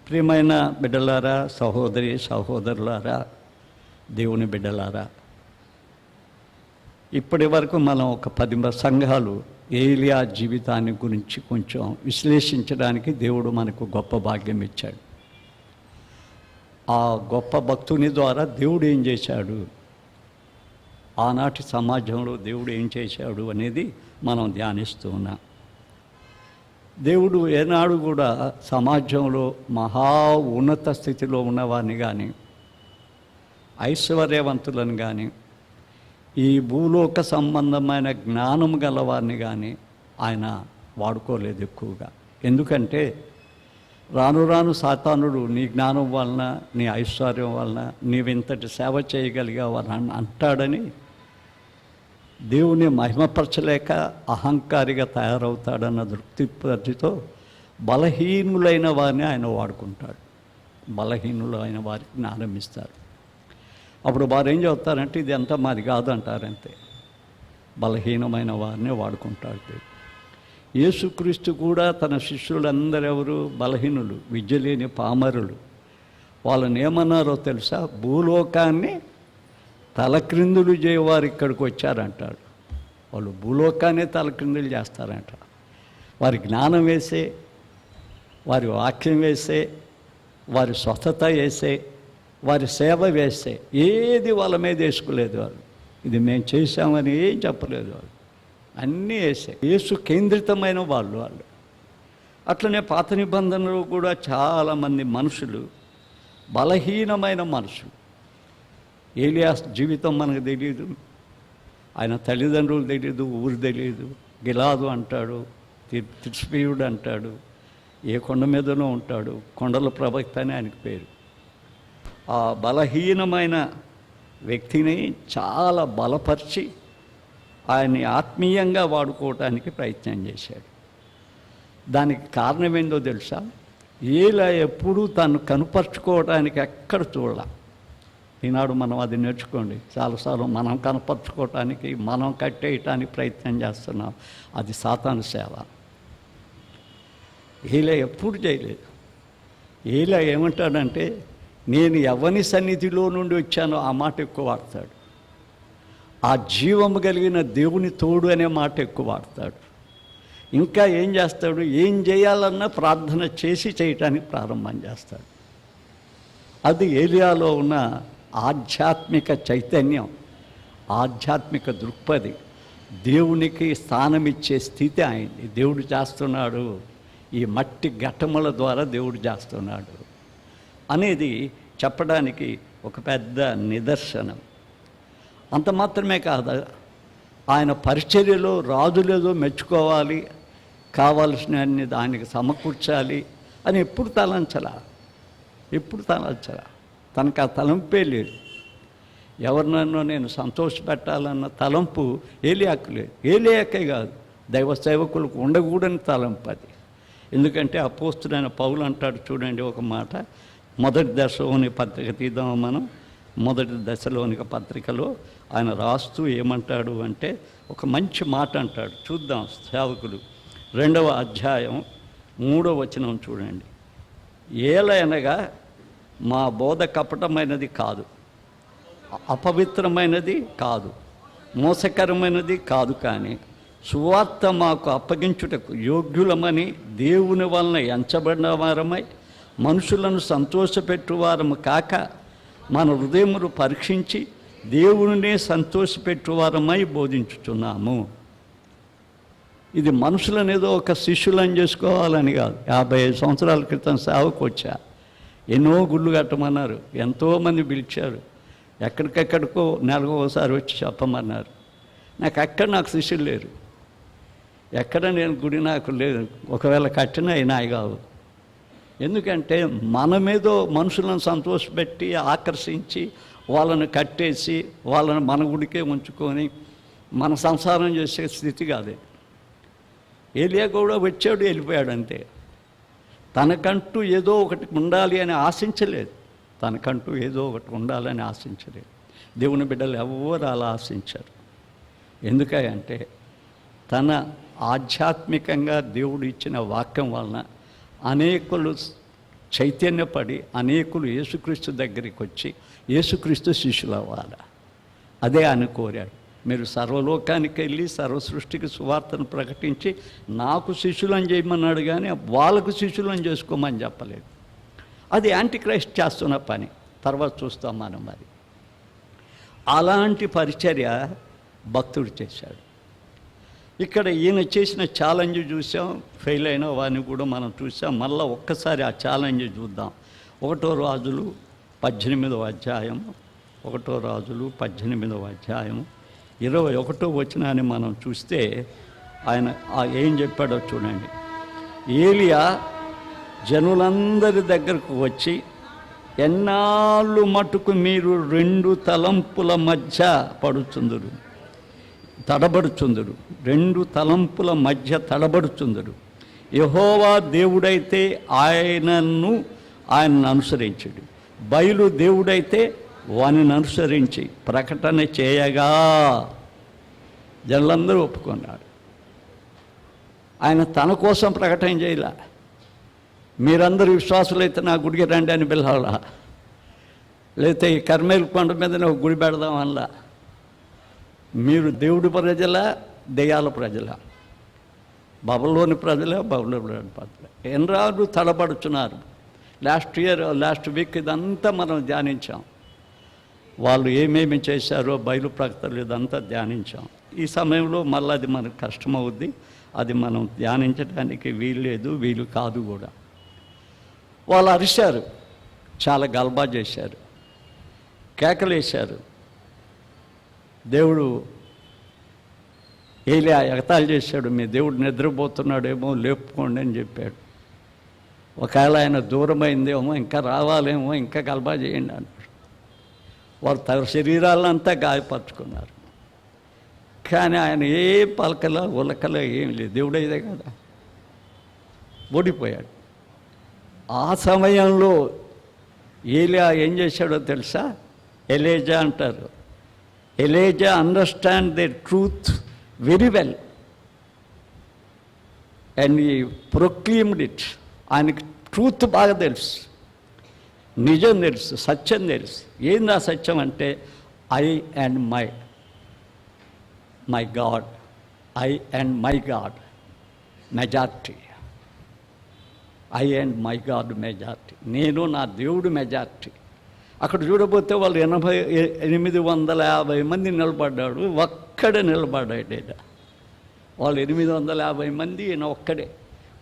ప్రియమైన బిడ్డలారా, సహోదరి సహోదరులారా, దేవుని బిడ్డలారా, ఇప్పటి వరకు మనం ఒక 10 సంఘాలు ఏలియా జీవితాన్ని గురించి కొంచెం విశ్లేషించడానికి దేవుడు మనకు గొప్ప భాగ్యం ఇచ్చాడు. ఆ గొప్ప భక్తుని ద్వారా దేవుడు ఏం చేశాడు, ఆనాటి సమాజంలో దేవుడు ఏం చేశాడు అనేది మనం ధ్యానిస్తూ ఉన్నాం. దేవుడు ఏనాడు కూడా సమాజంలో మహా ఉన్నత స్థితిలో ఉన్నవారిని కానీ, ఐశ్వర్యవంతులను కానీ, ఈ భూలోక సంబంధమైన జ్ఞానం గలవారిని కానీ ఆయన వాడుకోలేదు ఎక్కువగా. ఎందుకంటే రాను రాను సాతానుడు నీ జ్ఞానం వలన, నీ ఐశ్వర్యం వలన నీవింతటి సేవ చేయగలిగావని అంటాడని దేవుని మహిమపరచలేక అహంకారిగా తయారవుతాడన్న దృప్తితో బలహీనులైన వారిని ఆయన వాడుకుంటాడు. బలహీనులైన వారికి జ్ఞానం ఇస్తారు. అప్పుడు వారు ఏం చెప్తారంటే ఇది అంతా మాది కాదు అంటారంతే. బలహీనమైన వారిని వాడుకుంటాడు. యేసుక్రీస్తు కూడా తన శిష్యులందరూ ఎవరు? బలహీనులు, విద్య లేని పామరులు. వాళ్ళని ఏమన్నారో తెలుసా? భూలోకాన్ని తలక్రిందులు చేయవారు ఇక్కడికి వచ్చారంటాడు. వాళ్ళు భూలోకాన్ని తలక్రిందులు చేస్తారంట. వారి జ్ఞానం వేసే, వారి వాక్యం వేసే, వారి స్వస్థత వేసే, వారి సేవ వేస్తే ఏది వాళ్ళ మీద వేసుకోలేదు. వాళ్ళు ఇది మేము చేశామని ఏం చెప్పలేదు. వాళ్ళు అన్నీ వేసే యేసు కేంద్రితమైన వాళ్ళు. అట్లనే పాత నిబంధనలు కూడా చాలామంది మనుషులు బలహీనమైన మనుషులు. ఏలియా జీవితం మనకు తెలియదు, ఆయన తల్లిదండ్రులు తెలియదు, ఊరు తెలియదు. గిలాదు అంటాడు, తిర్స్పీయుడు అంటాడు, ఏ కొండ మీదనో ఉంటాడు. కొండల ప్రవక్త అని ఆయనకు పేరు. ఆ బలహీనమైన వ్యక్తిని చాలా బలపరిచి ఆయన్ని ఆత్మీయంగా వాడుకోవటానికి ప్రయత్నం చేశాడు. దానికి కారణం ఏందో తెలుసా? ఏలా ఎప్పుడూ తను కనుపరుచుకోవడానికి ఎక్కడ చూడాల. ఈనాడు మనం అది నేర్చుకోండి. చాలాసార్లు మనం కనపరుచుకోవటానికి, మనం కట్టేయటానికి ప్రయత్నం చేస్తున్నాం. అది సాతాను సేవ. ఏలా ఎప్పుడు చేయలేదు. ఏలా ఏమంటాడంటే, నేను ఎవని సన్నిధిలో నుండి వచ్చానో ఆ మాట ఎక్కువ వాడతాడు. ఆ జీవము కలిగిన దేవుని తోడు అనే మాట ఎక్కువ వాడతాడు. ఇంకా ఏం చేస్తాడు? ఏం చేయాలన్నా ప్రార్థన చేసి చేయటానికి ప్రారంభం చేస్తాడు. అది ఏలియాలో ఉన్న ఆధ్యాత్మిక చైతన్యం, ఆధ్యాత్మిక దృక్పథి, దేవునికి స్థానం ఇచ్చే స్థితి ఆయన్ని దేవుడు చేస్తున్నాడు. ఈ మట్టి ఘటముల ద్వారా దేవుడు చేస్తున్నాడు అనేది చెప్పడానికి ఒక పెద్ద నిదర్శనం. అంత మాత్రమే కాదు, ఆయన పరిచర్యలో రాజులేదో మెచ్చుకోవాలి, కావలసిన దానికి సమకూర్చాలి అని ఎప్పుడు తలంచలా. తనకు ఆ తలంపే లేదు. ఎవరినన్నా నేను సంతోషపెట్టాలన్న తలంపు ఏలియాకు లేదు. ఏలియాకే కాదు, దైవ సేవకులకు ఉండకూడని తలంపు అది. ఎందుకంటే అపోస్తుడైన పౌలు అంటాడు చూడండి ఒక మాట, మొదటి దశలోని పత్రిక తీద్దాము మనం. మొదటి దశలోని పత్రికలో ఆయన రాస్తూ ఏమంటాడు అంటే ఒక మంచి మాట అంటాడు. చూద్దాం. సేవకులు 2వ అధ్యాయం 3వ వచనం చూడండి. ఏలయనగా మా బోధ కపటమైనది కాదు, అపవిత్రమైనది కాదు, మోసకరమైనది కాదు, కానీ సువార్త మాకు అప్పగించుటకు యోగ్యులమని దేవుని వలన ఎంచబడిన వారమై మనుషులను సంతోషపెట్టువారము కాక మన హృదయమును పరీక్షించి దేవునినే సంతోషపెట్టువారమై బోధించుచున్నాము. ఇది మనుషులనేదో ఒక శిష్యులను చేసుకోవాలని కాదు. 55 సంవత్సరాల క్రితం సేవకు వచ్చా. ఎన్నో గుళ్ళు కట్టమన్నారు, ఎంతోమంది పిలిచారు, ఎక్కడికెక్కడికో నెలకు ఒకసారి వచ్చి చెప్పమన్నారు. నాకు శిష్యులు లేరు. ఎక్కడ నేను గుడి నాకు లేదు. ఒకవేళ కట్టినా నాయి కావు. ఎందుకంటే మనమేదో మనుషులను సంతోషపెట్టి ఆకర్షించి వాళ్ళని కట్టేసి వాళ్ళని మన గుడికే ఉంచుకొని మన సంసారం చేసే స్థితి కాదే. ఏలియా కూడా వచ్చాడు, వెళ్ళిపోయాడు అంతే. తనకంటూ ఏదో ఒకటి ఉండాలి అని ఆశించలేదు. దేవుని బిడ్డలు ఎవరు అలా ఆశించారు. ఎందుకంటే తన ఆధ్యాత్మికంగా దేవుడు ఇచ్చిన వాక్యం వలన అనేకులు చైతన్యపడి అనేకులు యేసుక్రీస్తు దగ్గరికి వచ్చి యేసుక్రీస్తు శిష్యులు అవ్వాలి. అదే ఆయన కోరాడు. మీరు సర్వలోకానికి వెళ్ళి సర్వ సృష్టికి సువార్తను ప్రకటించి నాకు శిష్యులను చేయమన్నాడు, కానీ వాళ్ళకు శిష్యులను చేసుకోమని చెప్పలేదు. అది యాంటీక్రైస్ట్ చేస్తున్న పని. తర్వాత చూస్తాం మనం. మరి అలాంటి పరిచర్య భక్తుడు చేశాడు. ఇక్కడ ఈయన చేసిన ఛాలెంజ్ చూసాం, ఫెయిల్ అయిన వాడిని కూడా మనం చూసాం. మళ్ళీ ఒక్కసారి ఆ ఛాలెంజ్ చూద్దాం. 1 రాజులు 18వ అధ్యాయం, 1 రాజులు 18వ అధ్యాయం 21వ వచనాన్ని మనం చూస్తే ఆయన ఏం చెప్పాడో చూడండి. ఏలియా జనులందరి దగ్గరకు వచ్చి, ఎన్నాళ్ళు మటుకు మీరు 2 తలంపుల మధ్య తడబడుచుందురు 2 తలంపుల మధ్య తడబడుచుందురు. యెహోవా దేవుడైతే ఆయనను అనుసరించుడు, బయలు దేవుడైతే వానిని అనుసరించి ప్రకటన చేయగా జనులందరూ ఒప్పుకున్నారు. ఆయన తన కోసం ప్రకటన చేయలే. మీరందరూ విశ్వాసులైతే నా గుడికి రండి అని పిలవాలా, లేకపోతే ఈ కర్మేలు కొండ మీదనే ఒక గుడి పెడదాం అలా. మీరు దేవుడి ప్రజల, దెయ్యాల ప్రజల, బబులోని ప్రజల, బబులోని ప్రజల. ఎన్రాలు తడబడుచున్నారు. లాస్ట్ వీక్ ఇదంతా మనం ధ్యానించాం. వాళ్ళు ఏమేమి చేశారో బయలు ప్రకటనలు ఇదంతా ధ్యానించాం. ఈ సమయంలో మళ్ళీ అది మనకు కష్టమవుద్ది. అది మనం ధ్యానించడానికి వీలు కాదు కూడా. వాళ్ళు అరిశారు, చాలా గల్బా చేశారు, కేకలేశారు. దేవుడు ఏలియా ఎగతాళి చేశాడు. మీ దేవుడు నిద్రపోతున్నాడేమో, లేపుకోండి అని చెప్పాడు. ఒకవేళ ఆయన దూరమైందేమో, ఇంకా రావాలేమో, ఇంకా గల్బా చేయండి అన్నాడు. వారు తన శరీరాలంతా గాయపరుచుకున్నారు. కానీ ఆయన ఏ పలకల ఉలకల ఏం లేదు. దేవుడైదే కదా. ఓడిపోయాడు. ఆ సమయంలో ఏలియా ఏం చేశాడో తెలుసా? ఎలీజా అంటారు. ELISA understand the truth very well and ఈ ప్రొక్లీమ్డ్ ఇట్. ఆయనకి ట్రూత్ బాగా తెలుసు, నిజం తెలుసు, సత్యం తెలుసు. ఏంది ఆ సత్యం అంటే, I and my God, I and my God majority, I and my God majority, నేను నా దేవుడు మెజారిటీ. అక్కడ చూడబోతే వాళ్ళు 850 మంది నిలబడ్డాడు, ఒక్కడే నిలబడ్డాడు. వాళ్ళు 850 మంది, ఈయన ఒక్కడే.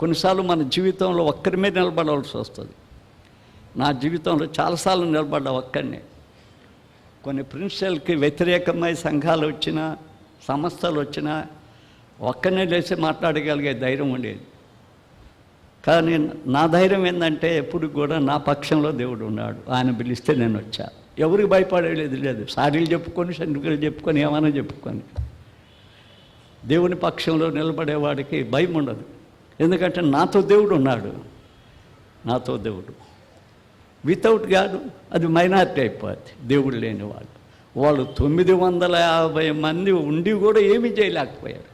కొన్నిసార్లు మన జీవితంలో ఒక్కరి మీద నిలబడవలసి వస్తుంది. నా జీవితంలో చాలాసార్లు నిలబడ్డా ఒక్కడినే. కొన్ని ప్రిన్సిపల్కి వ్యతిరేకమై సంఘాలు వచ్చినా, సంస్థలు వచ్చినా ఒక్కనే లేచి మాట్లాడగలిగే ధైర్యం ఉండేది. కానీ నా ధైర్యం ఏంటంటే, ఎప్పుడు కూడా నా పక్షంలో దేవుడు ఉన్నాడు. ఆయన పిలిస్తే నేను వచ్చా. ఎవరికి భయపడేది లేదు. సారీలు చెప్పుకొని, శంకలు చెప్పుకొని, ఏమైనా చెప్పుకొని, దేవుని పక్షంలో నిలబడేవాడికి భయం ఉండదు. ఎందుకంటే నాతో దేవుడు ఉన్నాడు. నాతో దేవుడు. వితౌట్ గాడ్ అది మైనారిటీ అయిపోద్ది. దేవుడు లేనివాడు. వాళ్ళు 950 మంది ఉండి కూడా ఏమీ చేయలేకపోయారు.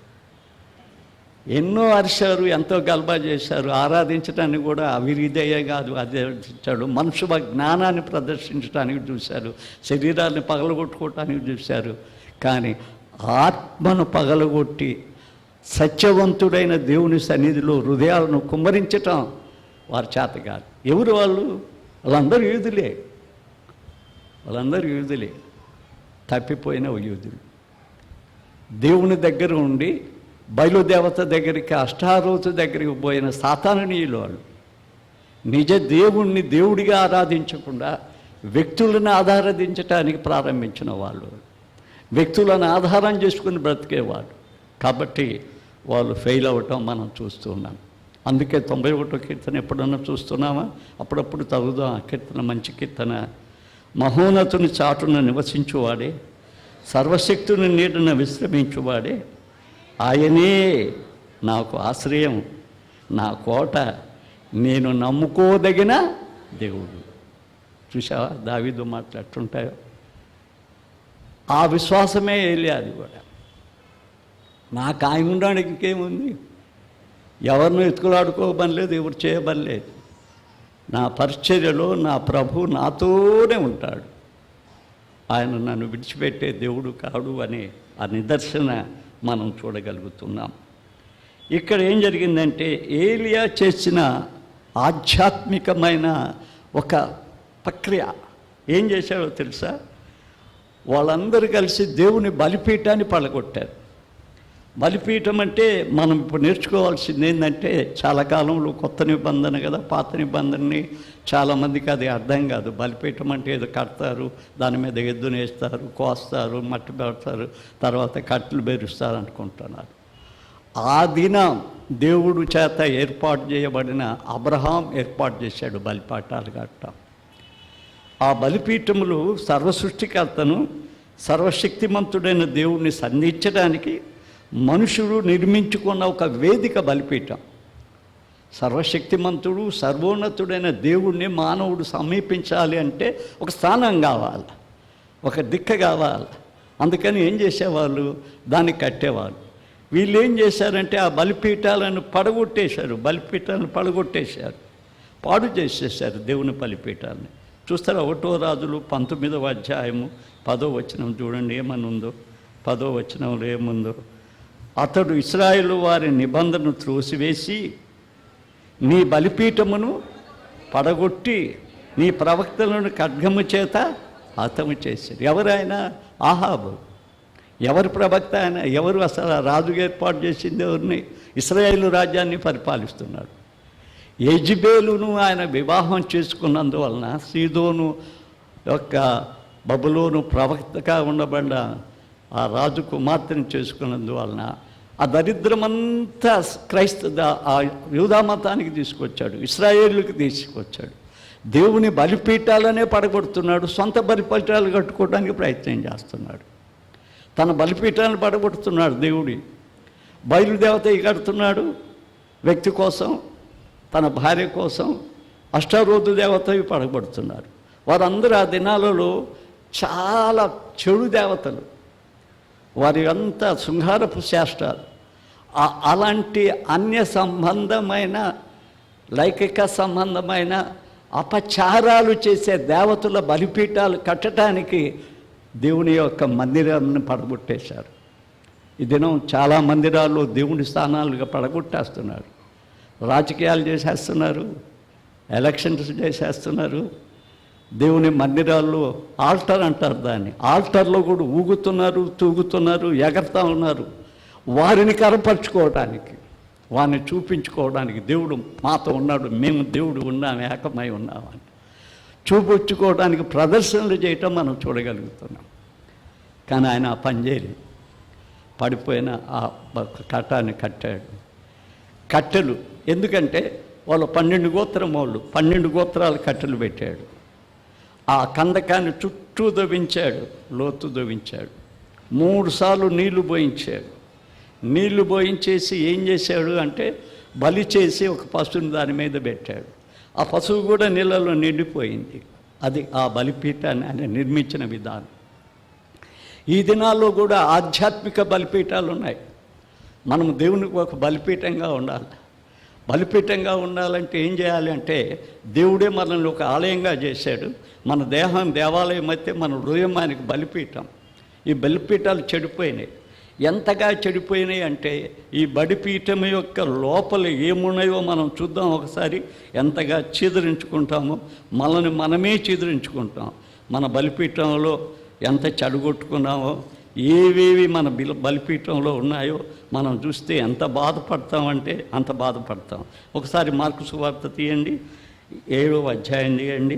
ఎన్నో అరిశారు, ఎంతో గల్బా చేశారు. ఆరాధించడానికి కూడా అవిరీదయ్యే కాదు, ఆరాధించాడు. మనుషు జ్ఞానాన్ని ప్రదర్శించడానికి చూశారు, శరీరాన్ని పగలగొట్టుకోవటానికి చూశారు. కానీ ఆత్మను పగలగొట్టి సత్యవంతుడైన దేవుని సన్నిధిలో హృదయాలను కుమ్మరించటం వారి చేత కాదు. ఎవరు వాళ్ళు? వాళ్ళందరూ యూదులే, తప్పిపోయిన యూదులు. దేవుని దగ్గర ఉండి బయలుదేవత దగ్గరికి, అష్టారోతు దగ్గరికి పోయిన సాతానునీయులు వాళ్ళు. నిజ దేవుణ్ణి దేవుడిగా ఆరాధించకుండా వ్యక్తులను ఆరాధించటానికి ప్రారంభించిన వాళ్ళు, వ్యక్తులను ఆధారం చేసుకుని బ్రతికేవాడు. కాబట్టి వాళ్ళు ఫెయిల్ అవ్వటం మనం చూస్తూ ఉన్నాం. అందుకే 91వ కీర్తన ఎప్పుడన్నా చూస్తున్నామా? అప్పుడప్పుడు చదువుదాం. ఆ కీర్తన మంచి కీర్తన. మహోన్నతుని చాటున నివసించువాడే, సర్వశక్తుని నీడన విశ్రమించువాడే, ఆయనే నాకు ఆశ్రయం, నా కోట, నేను నమ్ముకోదగిన దేవుడు. చూసావా దావీదు మాట్లాడుతుంటాయో? ఆ విశ్వాసమే ఏలియాది కూడా. నాకు ఆయన ఉండడానికి ఇంకేముంది? ఎవరినో ఎత్తుకులాడుకోబని లేదు, ఎవరు చేయబని లేదు. నా పరిచర్యలో నా ప్రభు నాతోనే ఉంటాడు, ఆయన నన్ను విడిచిపెట్టే దేవుడు కాడు అనే ఆ నిదర్శన మనం చూడగలుగుతున్నాం. ఇక్కడ ఏం జరిగిందంటే ఏలియా చేసిన ఆధ్యాత్మికమైన ఒక ప్రక్రియ ఏం చేశాడో తెలుసా? వాళ్ళందరూ కలిసి దేవుని బలిపీఠాన్ని పడగొట్టారు. బలిపీఠం అంటే మనం ఇప్పుడు నేర్చుకోవాల్సింది ఏంటంటే, చాలా కాలంలో కొత్త నిబంధన కదా, పాత నిబంధనని చాలామందికి అది అర్థం కాదు. బలిపీఠం అంటే ఏదో కడతారు, దాని మీద ఎద్దునేస్తారు, కోస్తారు, మట్టి పెడతారు, తర్వాత కట్టెలు బెరుస్తారు అనుకుంటున్నారు. ఆ దినం దేవుడు చేత ఏర్పాటు చేయబడిన అబ్రహాం ఏర్పాటు చేశాడు బలిపీఠాలు కట్టడం. ఆ బలిపీఠములు సర్వసృష్టికర్తను, సర్వశక్తిమంతుడైన దేవుణ్ణి సంధించడానికి మనుషుడు నిర్మించుకున్న ఒక వేదిక బలిపీఠం. సర్వశక్తిమంతుడు, సర్వోన్నతుడైన దేవుణ్ణి మానవుడు సమీపించాలి అంటే ఒక స్థానం కావాలి, ఒక దిక్క కావాలి. అందుకని ఏం చేసేవాళ్ళు? దాన్ని కట్టేవాళ్ళు. వీళ్ళు ఏం చేశారంటే ఆ బలిపీఠాలను పడగొట్టేశారు, బలిపీఠాలను పడగొట్టేశారు, పాడు చేసేసారు దేవుని బలిపీఠాలని. చూస్తారా? 1వ రాజులు 19వ అధ్యాయము 10వ వచనం చూడండి ఏమని ఉందో. 10వ వచనంలో ఏముందో? అతడు ఇశ్రాయేలు వారి నిబంధనను త్రోసివేసి నీ బలిపీఠమును పడగొట్టి నీ ప్రవక్తలను ఖడ్గము చేత హతము చేశారు. ఎవరైనా? ఆహాబు. ఎవరు ప్రవక్త ఆయన? ఎవరు అసలు రాజుగా ఏర్పాటు చేసింది ఎవరిని? ఇశ్రాయేలు రాజ్యాన్ని పరిపాలిస్తున్నాడు. యెజెబెలును ఆయన వివాహం చేసుకున్నందువలన సీదోను యొక్క బబులోను ప్రవక్తగా ఉండబడిన ఆ రాజు కుమార్తెను చేసుకున్నందువలన ఆ దరిద్రమంతా ఆ యూదా మతానికి తీసుకొచ్చాడు, ఇశ్రాయేలుకి తీసుకొచ్చాడు. దేవుని బలిపీఠాలనే పడగొడుతున్నాడు, సొంత బలిపీఠాలు కట్టుకోవడానికి ప్రయత్నం చేస్తున్నాడు. తన బలిపీఠాలను పడగొడుతున్నాడు. దేవుడి బయలుదేవత కడుతున్నాడు వ్యక్తి కోసం, తన భార్య కోసం. అష్టారోధు దేవతవి పడగొడుతున్నారు. వారందరూ ఆ దినాలలో చాలా చెడు దేవతలు, వారి అంతా శృంగారపు శాస్త్రాలు. అలాంటి అన్య సంబంధమైన, లైంగిక సంబంధమైన అపచారాలు చేసే దేవతల బలిపీఠాలు కట్టడానికి దేవుని యొక్క మందిరాన్ని పడగొట్టేశారు. ఈ దినం చాలా మందిరాల్లో దేవుని స్థానాలుగా పడగొట్టేస్తున్నారు. రాజకీయాలు చేసేస్తున్నారు, ఎలక్షన్స్ చేసేస్తున్నారు. దేవుని మందిరాల్లో ఆల్టర్ అంటారు దాన్ని, ఆల్టర్లో కూడా ఊగుతున్నారు, తూగుతున్నారు, ఎగరుతూ ఉన్నారు. వారిని కనపరుచుకోవడానికి, వారిని చూపించుకోవడానికి దేవుడు మాతో ఉన్నాడు, మేము దేవుడు ఉన్నాం, ఏకమై ఉన్నామని చూపించుకోవడానికి ప్రదర్శనలు చేయటం మనం చూడగలుగుతున్నాం. కానీ ఆయన ఆ పని చేయలేదు. పడిపోయిన ఆ కట్టాన్ని కట్టాడు. కట్టెలు ఎందుకంటే వాళ్ళు 12 గోత్రం వాళ్ళు 12 గోత్రాలు కట్టెలు పెట్టాడు. ఆ కందకాన్ని చుట్టూ దవ్వించాడు, లోతు దవ్వించాడు. 3 సార్లు నీళ్లు పోయించాడు. నీళ్లు పోయించేసి ఏం చేశాడు అంటే బలి చేసి ఒక పశువుని దాని మీద పెట్టాడు. ఆ పశువు కూడా నీళ్ళలో నిండిపోయింది. అది ఆ బలిపీఠాన్ని ఆయన నిర్మించిన విధానం. ఈ దినాల్లో కూడా ఆధ్యాత్మిక బలిపీఠాలు ఉన్నాయి. మనం దేవునికి ఒక బలిపీఠంగా ఉండాలి. బలిపీఠంగా ఉండాలంటే ఏం చేయాలి అంటే, దేవుడే మనల్ని ఒక ఆలయంగా చేశాడు. మన దేహం దేవాలయం అయితే మన హృదయం ఆయనకి బలిపీఠం. ఈ బలిపీఠాలు చెడిపోయినాయి. ఎంతగా చెడిపోయినాయి అంటే, ఈ బలిపీఠం యొక్క లోపల ఏమున్నాయో మనం చూద్దాం ఒకసారి. ఎంతగా చీదరించుకుంటామో, మనల్ని మనమే చీదరించుకుంటాం. మన బలిపీఠంలో ఎంత చెడగొట్టుకున్నామో, ఏవేవి మన బలిపీఠంలో ఉన్నాయో మనం చూస్తే ఎంత బాధపడతామంటే అంత బాధపడతాం. ఒకసారి మార్కు సువార్త తీయండి, 7వ అధ్యాయం తీయండి,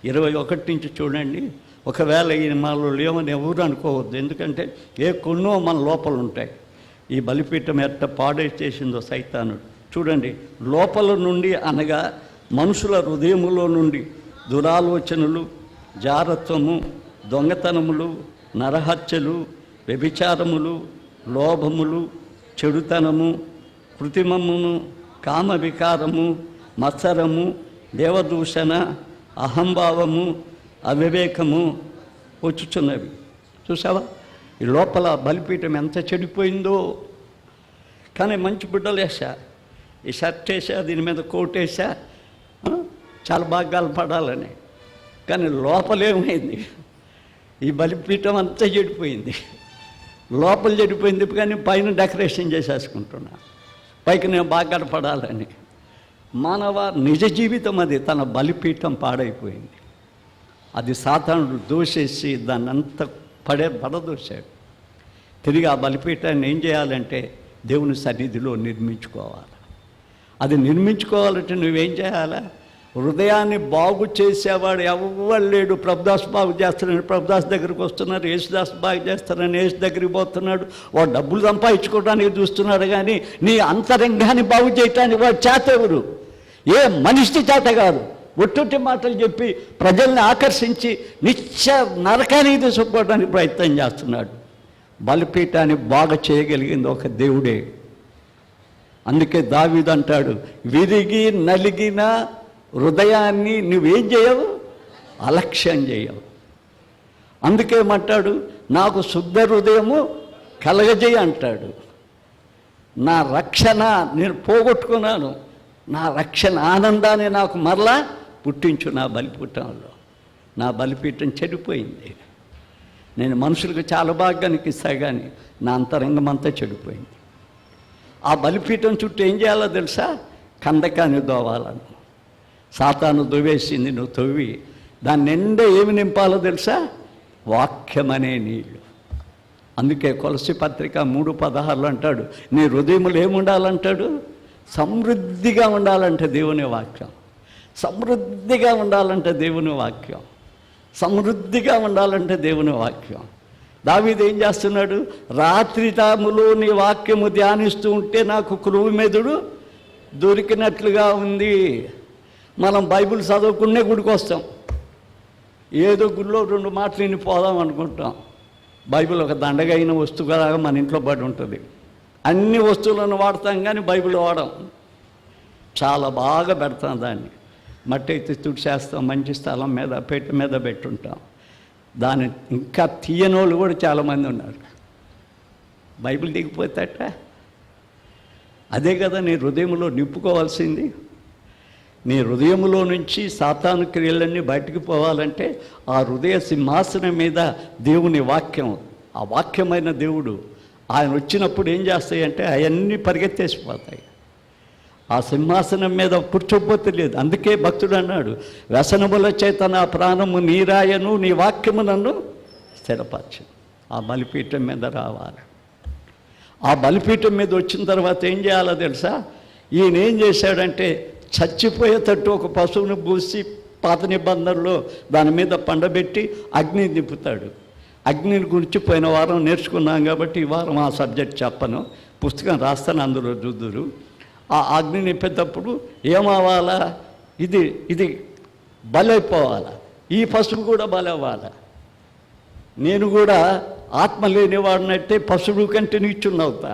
21 నుంచి చూడండి. ఒకవేళ ఈ మనలో లేవని ఎవరు అనుకోవద్దు, ఎందుకంటే కొన్నో మన లోపల ఉంటాయి. ఈ బలిపీఠం ఎట్ట పాడేసేసిందో సైతానుడు. చూడండి, లోపల నుండి అనగా మనుషుల హృదయములో నుండి దురాలోచనలు, జారత్వము, దొంగతనములు, నరహత్యలు, వ్యభిచారములు, లోభములు, చెడుతనము, కృత్రిమమును, కామ వికారము, మత్సరము, దేవదూషణ, అహంభావము, అవివేకము వచ్చుచున్నవి. చూసావా ఈ లోపల బలిపీఠం ఎంత చెడిపోయిందో. కానీ మంచి బిడ్డలు వేసా, ఈ షర్ట్ వేసా, దీని మీద కోట్ వేసా, చాలా బాగా కలపడాలని. కానీ లోపలేమైంది, ఈ బలిపీఠం అంతా చెడిపోయింది. లోపల చెడిపోయింది కానీ పైన డెకరేషన్ చేసేసుకుంటున్నా, పైకి నేను బాగా కనపడాలని. మానవ నిజ జీవితం అది, తన బలిపీఠం పాడైపోయింది. అది సాతానుడు దోసేసి దాన్ని అంతా పడదోశాడు. తిరిగి ఆ బలిపీఠాన్ని ఏం చేయాలంటే దేవుని సన్నిధిలో నిర్మించుకోవాలి. అది నిర్మించుకోవాలంటే నువ్వేం చేయాలా? హృదయాన్ని బాగు చేసేవాడు ఎవరు లేడు. ప్రభుదాస్ బాగు చేస్తున్నాడు, ప్రభుదాస్ దగ్గరికి వస్తున్నారు. యేసుదాస్ బాగు చేస్తారని యేసు దగ్గరికి పోతున్నాడు. వాడు డబ్బులు సంపాదించుకోవడానికి చూస్తున్నాడు, కానీ నీ అంతరంగాన్ని బాగు చేయటానికి వాడు చేత ఎవరు? ఏ మనిషి చేత కాదు. ఒట్టొట్టి మాటలు చెప్పి ప్రజల్ని ఆకర్షించి నిత్య నరకానికి తీసుకుపోవడానికి ప్రయత్నం చేస్తున్నాడు. బలిపీఠాన్ని బాగా చేయగలిగింది ఒక దేవుడే. అందుకే దావీదు అంటాడు, విరిగి నలిగిన హృదయాన్ని నువ్వేం చేయవు? అలక్ష్యం చేయవు. అందుకేమంటాడు, నాకు శుద్ధ హృదయము కలగజేయ అంటాడు. నా రక్షణ నేను పోగొట్టుకున్నాను, నా రక్షణ ఆనందాన్ని నాకు మరలా పుట్టించు నా బలిపీఠంలో. నా బలిపీఠం చెడిపోయింది. నేను మనుషులకు చాలా బాగా కనిపిస్తా, కానీ నా అంతరంగం అంతా చెడిపోయింది. ఆ బలిపీఠం చుట్టూ ఏం చేయాలో తెలుసా? కందకాన్ని దోవాలను. సాతాను దువ్వేసింది, నువ్వు తవ్వి దాని నిండా ఏమి నింపాలో తెలుసా? వాక్యమనే నీళ్ళు. అందుకే కొలసి పత్రిక 3:16 అంటాడు, నీ హృదయములు ఏముండాలంటాడు? సమృద్ధిగా ఉండాలంటే దేవుని వాక్యం. సమృద్ధిగా ఉండాలంటే దేవుని వాక్యం. సమృద్ధిగా ఉండాలంటే దేవుని వాక్యం. దావీదు ఏం చేస్తున్నాడు? రాత్రి తాములో నీ వాక్యము ధ్యానిస్తూ ఉంటే నాకు క్రొవ్వు మెదడు దొరికినట్లుగా ఉంది. మనం బైబిల్ చదువుకునే గుడికి వస్తాం, ఏదో గుడిలో 2 మాటలు విని పోదాం అనుకుంటాం. బైబిల్ ఒక దండగైన వస్తువుగా మన ఇంట్లో పడి ఉంటుంది. అన్ని వస్తువులను వాడతాం కానీ బైబిల్ వాడం. చాలా బాగా పెడతాం దాన్ని. మట్టి అయితే తుడిచేస్తాం, మంచి స్థలం మీద పెట్టె మీద పెట్టుంటాం. దాన్ని ఇంకా తీయని వాళ్ళు కూడా చాలామంది ఉన్నారు. బైబిల్ దిగిపోతాట. అదే కదా నీ హృదయంలో నింపుకోవాల్సింది. నీ హృదయంలో నుంచి సాతాను క్రియలన్నీ బయటికి పోవాలంటే ఆ హృదయ సింహాసనం మీద దేవుని వాక్యం, ఆ వాక్యమైన దేవుడు ఆయన వచ్చినప్పుడు ఏం చేస్తాయంటే అవన్నీ పరిగెత్తేసిపోతాయి. ఆ సింహాసనం మీద కూర్చోపోతే లేదు. అందుకే భక్తుడు అన్నాడు, వ్యసనముల చేత నా ప్రాణము నీరాయను, నీ వాక్యము నన్ను స్థిరపరచు. ఆ బలిపీఠం మీద రావాలి. ఆ బలిపీఠం మీద వచ్చిన తర్వాత ఏం చేయాలో తెలుసా? ఈయన ఏం చేశాడంటే చచ్చిపోయేటట్టు ఒక పశువును పూసి పాత నిబంధనలో దాని మీద పండబెట్టి అగ్ని నింపుతాడు. అగ్నిని గురించి పోయిన వారం నేర్చుకున్నాం కాబట్టి ఈ వారం ఆ సబ్జెక్ట్ చెప్పను, పుస్తకం రాస్తాను, అందులో చూద్దురు. ఆ అగ్ని నింపేటప్పుడు ఏమవ్వాలా? ఇది బలైపోవాలా, ఈ పశువు కూడా బలవ్వాలా. నేను కూడా ఆత్మ లేనివాడినట్టే పశువు కంటే నీచున్నవుతా.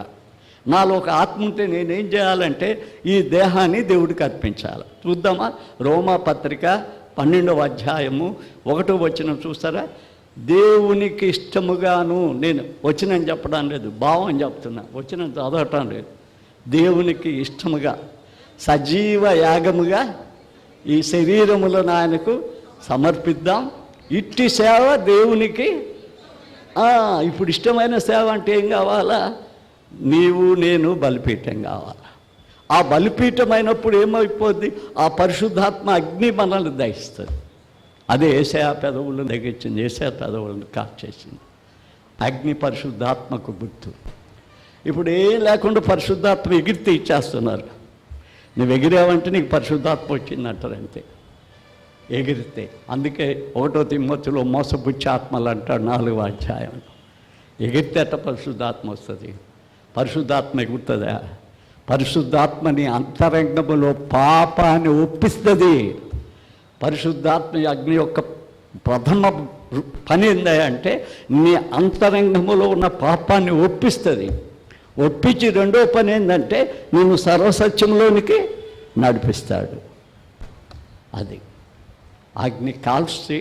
నాలో ఒక ఆత్మ ఉంటే నేనేం చేయాలంటే ఈ దేహాన్ని దేవుడికి అర్పించాలి. చూద్దామా? రోమా పత్రిక 12వ అధ్యాయము 1వ వచనం చూస్తారా? దేవునికి ఇష్టముగాను, నేను వచనం చెప్పడం లేదు, భావం చెప్తున్నా, వచనం చదవటం లేదు. దేవునికి ఇష్టముగా సజీవ యాగముగా ఈ శరీరములను ఆయనకు సమర్పిద్దాం. ఇట్టి సేవ దేవునికి. ఇప్పుడు ఇష్టమైన సేవ అంటే ఏం కావాలా? నీవు నేను బలిపీఠం కావాలా. ఆ బలిపీఠం అయినప్పుడు ఏమైపోద్ది? ఆ పరిశుద్ధాత్మ అగ్ని మనల్ని దహిస్తుంది. అదే ఏసయా పెదవులను దగించింది, ఏసయా పెదవులను కాల్చేసింది. అగ్ని పరిశుద్ధాత్మకు గుర్తు. ఇప్పుడు ఏం లేకుండా పరిశుద్ధాత్మ ఎగిరితే ఇచ్చేస్తున్నారు. నువ్వు ఎగిరావంటే నీకు పరిశుద్ధాత్మ వచ్చిందంటారు అంతే, ఎగిరితే. అందుకే 1వ తిమోతిలో మోసపుచ్చి ఆత్మలు అంటాడు 4వ అధ్యాయం. ఎగిరితే అట్ట పరిశుద్ధాత్మ వస్తుంది. పరిశుద్ధాత్మ ఎగురుతుందా? పరిశుద్ధాత్మని అంతరంగములో పాపాన్ని ఒప్పిస్తుంది. పరిశుద్ధాత్మ అగ్ని యొక్క ప్రథమ పని ఏందంటే నీ అంతరంగములో ఉన్న పాపాన్ని ఒప్పిస్తుంది. ఒప్పించి రెండో పని ఏంటంటే నేను సర్వసత్యంలోనికి నడిపిస్తాడు. అది అగ్ని కాల్చి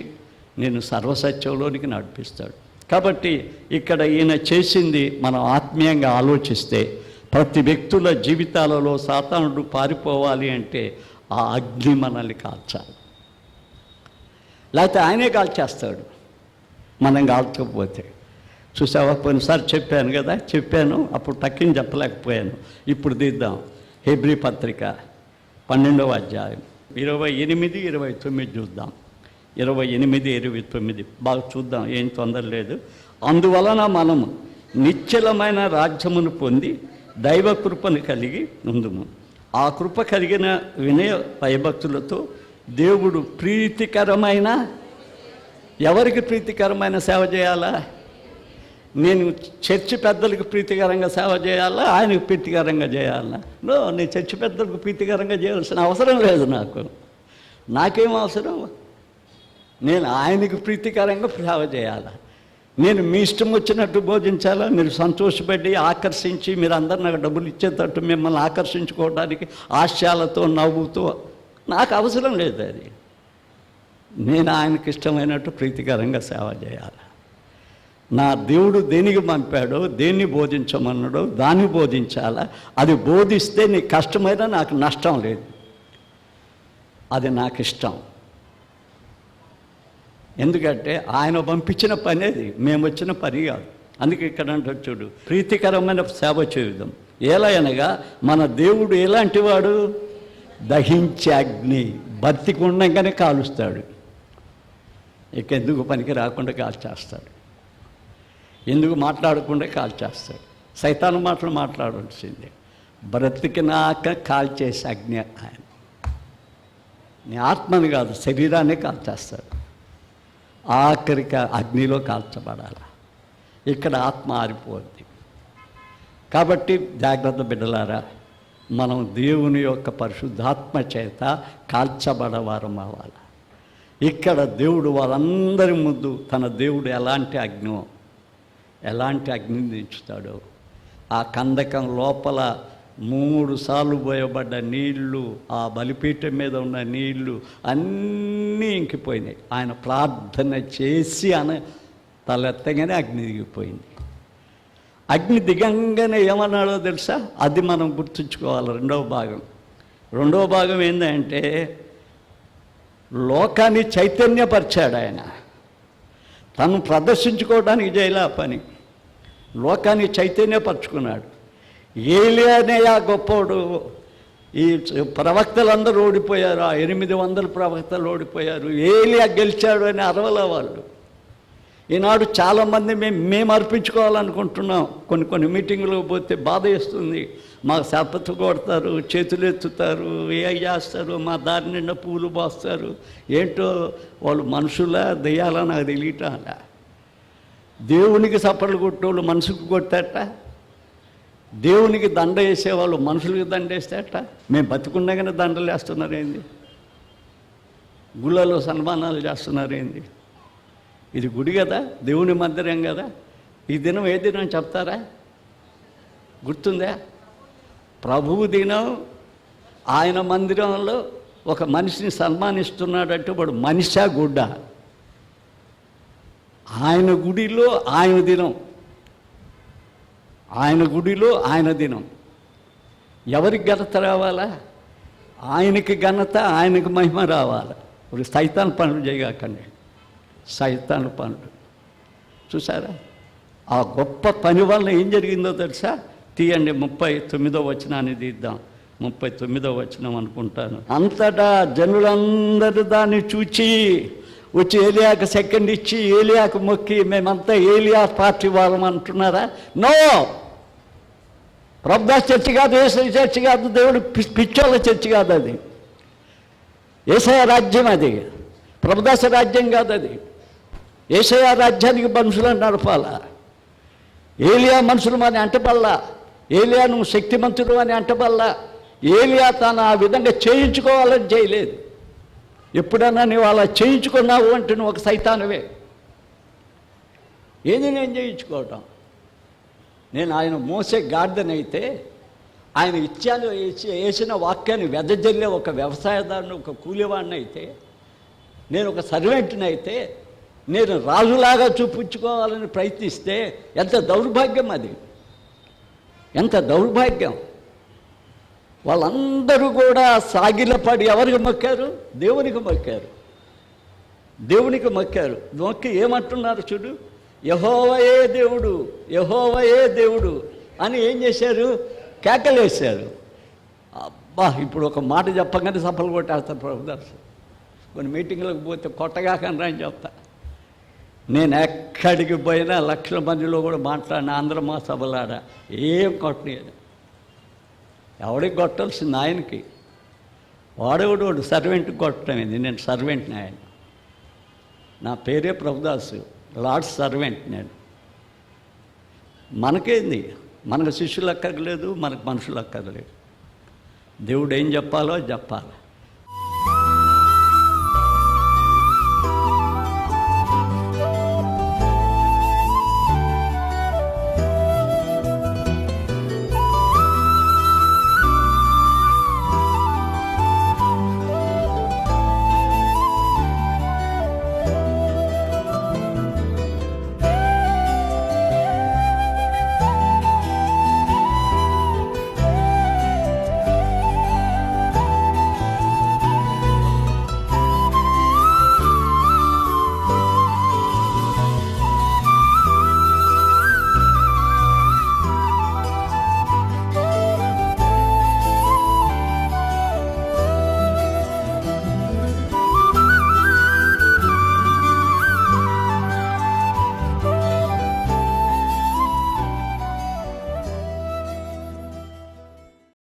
నేను సర్వసత్యంలోనికి నడిపిస్తాడు. కాబట్టి ఇక్కడ ఈయన చేసింది మనం ఆత్మీయంగా ఆలోచిస్తే ప్రతి వ్యక్తుల జీవితాలలో సాతానుడు పారిపోవాలి అంటే ఆ అగ్ని మనల్ని కాల్చాలి. లేకపోతే ఆయనే కాల్చేస్తాడు మనం కాల్చకపోతే. చూసావా, పోయినసారి చెప్పాను కదా, చెప్పాను అప్పుడు టక్కిని చెప్పలేకపోయాను. ఇప్పుడు తీద్దాం. హెబ్రీ పత్రిక 12వ అధ్యాయం 28, 29 చూద్దాం. 28, 29 బాగా చూద్దాం, ఏం తొందర లేదు. అందువలన మనము నిశ్చలమైన రాజ్యమును పొంది దైవ కృపను కలిగి ఉందుము. ఆ కృప కలిగిన వినయ భయభక్తులతో దేవుడు ప్రీతికరమైన, ఎవరికి ప్రీతికరమైన సేవ చేయాలా? నేను చర్చి పెద్దలకు ప్రీతికరంగా సేవ చేయాలా, ఆయనకు ప్రీతికరంగా చేయాలా? నేను చర్చి పెద్దలకు ప్రీతికరంగా చేయాల్సిన అవసరం లేదు. నాకేం అవసరం? నేను ఆయనకు ప్రీతికరంగా సేవ చేయాలా? నేను మీ ఇష్టం వచ్చినట్టు బోధించాలా? మీరు సంతోషపడి ఆకర్షించి మీరు అందరు నాకు డబ్బులు ఇచ్చేటట్టు మిమ్మల్ని ఆకర్షించుకోవడానికి ఆశయాలతో నవ్వుతూ నాకు అవసరం లేదు. అది నేను ఆయనకి ఇష్టమైనట్టు ప్రీతికరంగా సేవ చేయాలి. నా దేవుడు దేనికి పంపాడో, దేన్ని బోధించమన్నాడో దాన్ని బోధించాలా. అది బోధిస్తే నీకు కష్టమైనా నాకు నష్టం లేదు, అది నాకు ఇష్టం. ఎందుకంటే ఆయన పంపించిన పని అది, మేము వచ్చిన పని కాదు. అందుకే ఇక్కడ అంటే చూడు, ప్రీతికరమైన సేవ చేయుదాం. ఎలా అనగా మన దేవుడు ఎలాంటి వాడు? దహించే అగ్ని, బతికి ఉండగానే కాలుస్తాడు. ఇక ఎందుకు పనికి రాకుండా కాల్చేస్తాడు, ఎందుకు మాట్లాడకుండా కాల్చేస్తాడు. సైతాను మాటలు మాట్లాడాల్సిందే. బ్రతికినాక కాల్చేసే అగ్ని ఆయన. నీ ఆత్మని కాదు, శరీరాన్ని కాల్చేస్తాడు. ఆఖరిక అగ్నిలో కాల్చబడాలి. ఇక్కడ ఆత్మ ఆరిపోద్ది. కాబట్టి జాగ్రత్త బిడ్డలారా, మనం దేవుని యొక్క పరిశుద్ధాత్మ చేత కాల్చబడవారం అవ్వాలి. ఇక్కడ దేవుడు వాళ్ళందరి ముందు తన దేవుడు ఎలాంటి అగ్నిని దించుతాడో, ఆ కందకం లోపల 3 సార్లు పోయబడ్డ నీళ్లు, ఆ బలిపీఠం మీద ఉన్న నీళ్లు అన్నీ ఇంకిపోయినాయి. ఆయన ప్రార్థన చేసి తలెత్తగానే అగ్ని దిగిపోయింది. అగ్ని దిగంగానే ఏమన్నాడో తెలుసా? అది మనం గుర్తుంచుకోవాలి. రెండవ భాగం ఏంటంటే, లోకాన్ని చైతన్యపరిచాడు ఆయన. తను ప్రదర్శించుకోవడానికి చేయలే పని, లోకాన్ని చైతన్యపరుచుకున్నాడు. ఏలియానే ఆ గొప్పోడు. ఈ ప్రవక్తలందరూ ఓడిపోయారు, ఆ 800 ప్రవక్తలు ఓడిపోయారు. ఏలియా గెలిచాడు అని అరవల వాళ్ళు. ఈనాడు చాలామంది మేము అర్పించుకోవాలనుకుంటున్నాం. కొన్ని మీటింగులకు పోతే బాధ వేస్తుంది. మాకు శాపత్తు కొడతారు, చేతులు ఎత్తుతారు, ఏ చేస్తారు, మా దారి నిండా పూలు పోస్తారు. ఏంటో వాళ్ళు మనుషులా దెయ్యాలా నాకు తెలియటం. దేవునికి సపర్లు కొట్టేవాళ్ళు మనసుకు కొట్టేట, దేవునికి దండ వేసేవాళ్ళు మనుషులకి దండ వేస్తేట. మేము బతికుండగానే దండలు వేస్తున్నారేంది? గుళ్ళలో సన్మానాలు చేస్తున్నారేంది? ఇది గుడి కదా, దేవుని మందిరం కదా. ఈ దినం ఏ దినం చెప్తారా? గుర్తుందా? ప్రభువు దినం. ఆయన మందిరంలో ఒక మనిషిని సన్మానిస్తున్నాడంటే వాడు మనిషా గుడ్డ? ఆయన గుడిలో ఆయన దినం, ఆయన గుడిలో ఆయన దినం. ఎవరికి ఘనత రావాలా? ఆయనకి ఘనత, ఆయనకి మహిమ రావాలి. ఇప్పుడు సైతాన్ పనులు చేయకండి, సైతాన్ పనులు. చూసారా? ఆ గొప్ప పని వల్ల ఏం జరిగిందో తెలుసా? తీయండి, 39వ వచనాన్ని తీద్దాం. 39వ వచనం అనుకుంటాను. అంతటా జనులందరూ దాన్ని చూచి వచ్చి ఏలియాకు సెకండ్ ఇచ్చి ఏలియాకు మొక్కి, మేమంతా ఏలియా పార్టీ వాళ్ళం అంటున్నారా? నో, ప్రభుదాస్ చర్చి కాదు, యేసయ్య చర్చి కాదు, దేవుడు పిచ్చోళ్ళ చర్చి కాదు. అది యేసయ్య రాజ్యం, అది ప్రభుదాస రాజ్యం కాదు. అది యేసయ్య రాజ్యానికి మనుషులను నడపాలా. ఏలియా మనుషులు అని అంటపల్లా, ఏలియా నువ్వు శక్తిమంతుడు అని అంటపల్లా. ఏలియా తాను ఆ విధంగా చేయించుకోవాలని చేయలేదు. ఎప్పుడన్నా నువ్వు అలా చేయించుకున్నావు అంటే నువ్వు ఒక సైతానువే. ఏది నేను చేయించుకోవటం? నేను ఆయన మోసే గాడిదనైతే, ఆయన ఇత్యాలు వేసిన వాక్యాన్ని వెదజల్లే ఒక వ్యవసాయదారుని, ఒక కూలివాడిని అయితే, నేను ఒక సర్వెంట్ని అయితే, నేను రాజులాగా చూపించుకోవాలని ప్రయత్నిస్తే ఎంత దౌర్భాగ్యం అది, ఎంత దౌర్భాగ్యం. వాళ్ళందరూ కూడా సాగిలపడి ఎవరికి మొక్కారు? దేవునికి మొక్కారు. దేవునికి మొక్కారు. మొక్కి ఏమంటున్నారు చూడు, యెహోవాయే దేవుడు, యెహోవాయే దేవుడు అని ఏం చేశారు? కేకలేశారు. అబ్బా, ఇప్పుడు ఒక మాట చెప్పగానే సఫలు కొట్టేస్తారు ప్రభుదాసు. కొన్ని మీటింగ్లకు పోతే కొట్టగా కనరా అని చెప్తా. నేను ఎక్కడికి పోయినా లక్షల మందిలో కూడా మాట్లాడిన ఆంధ్ర మా సభలాడ ఏం కొట్టలేదు. ఎవడికి కొట్టాల్సింది ఆయనకి. వాడు సర్వెంట్కి కొట్టడం. నేను సర్వెంట్ని, ఆయన నా పేరే ప్రభుదాసు, లార్డ్ సర్వెంట్ నేను. మనకేంది, మనకు శిష్యులు అక్కర్లేదు, మనకు మనుషులు అక్కర్లేదు. దేవుడు ఏం చెప్పాలో చెప్పాలి.